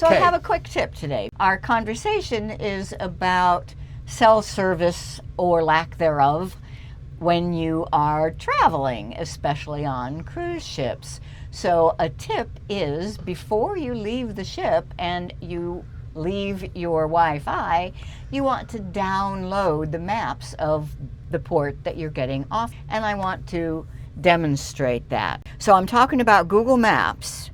So I have a quick tip today. Our conversation is about cell service or lack thereof when you are traveling, especially on cruise ships. So a tip is before you leave the ship and you leave your Wi-Fi, you want to download the maps of the port that you're getting off. And I want to demonstrate that. So I'm talking about Google Maps.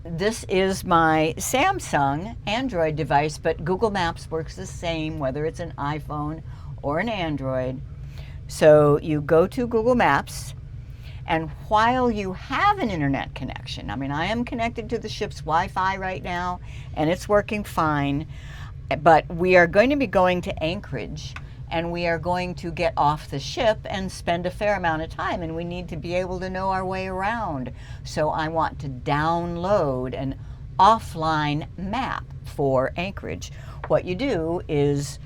This is my Samsung Android device, but Google Maps works the same whether it's an iPhone or an Android. So you go to Google Maps, and while you have an internet connection, I mean, I am connected to the ship's Wi-Fi right now, and it's working fine, but we are going to be going to Anchorage, and we are going to get off the ship and spend a fair amount of time, and we need to be able to know our way around. So I want to download an offline map for Anchorage. What you do is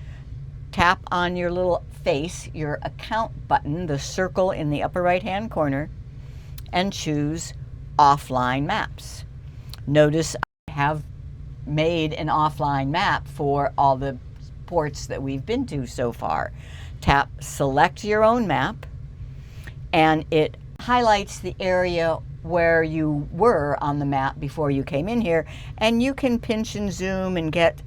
tap on your little face, your account button, the circle in the upper right hand corner, and choose offline maps. Notice I have made an offline map for all the ports that we've been to so far. Tap select your own map, and it highlights the area where you were on the map before you came in here, and you can pinch and zoom and get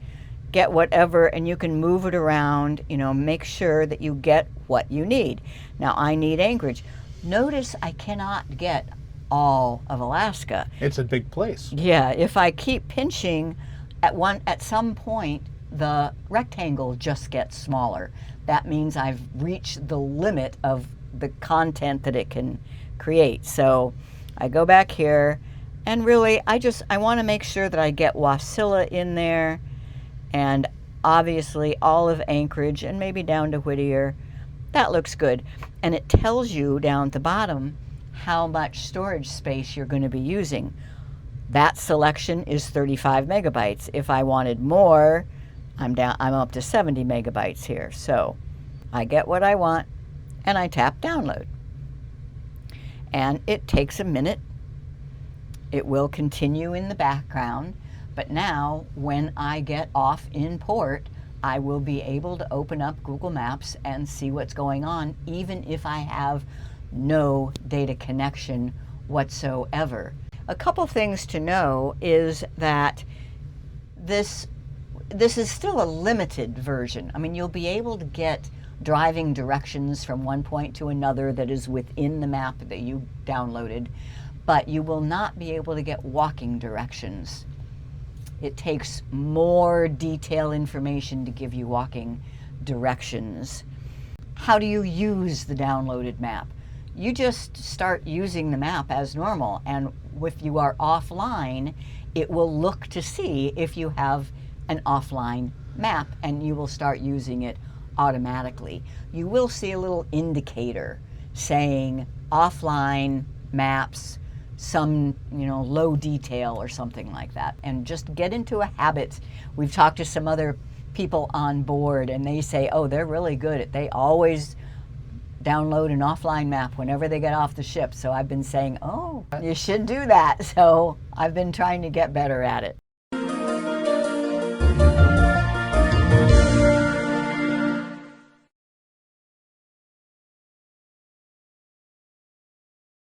whatever, and you can move it around, make sure that you get what you need. Now I need Anchorage. Notice I cannot get all of Alaska. It's a big place. Yeah, if I keep pinching at some point the rectangle just gets smaller. That means I've reached the limit of the content that it can create. So I go back here, and really I want to make sure that I get Wasilla in there, and obviously all of Anchorage, and maybe down to Whittier. That looks good. And it tells you down at the bottom how much storage space you're going to be using. That selection is 35 megabytes. If I wanted more, I'm up to 70 megabytes here. So I get what I want, and I tap download. And it takes a minute. It will continue in the background. But now, when I get off in port, I will be able to open up Google Maps and see what's going on, even if I have no data connection whatsoever. A couple things to know is that this is still a limited version. I mean, you'll be able to get driving directions from one point to another that is within the map that you downloaded, but you will not be able to get walking directions. It takes more detailed information to give you walking directions. How do you use the downloaded map? You just start using the map as normal, and if you are offline, it will look to see if you have an offline map, and you will start using it automatically. You will see a little indicator saying offline maps, some low detail or something like that, and just get into a habit. We've talked to some other people on board, and they say, oh, they're really good at, they always download an offline map whenever they get off the ship. So I've been saying, oh, you should do that. So I've been trying to get better at it.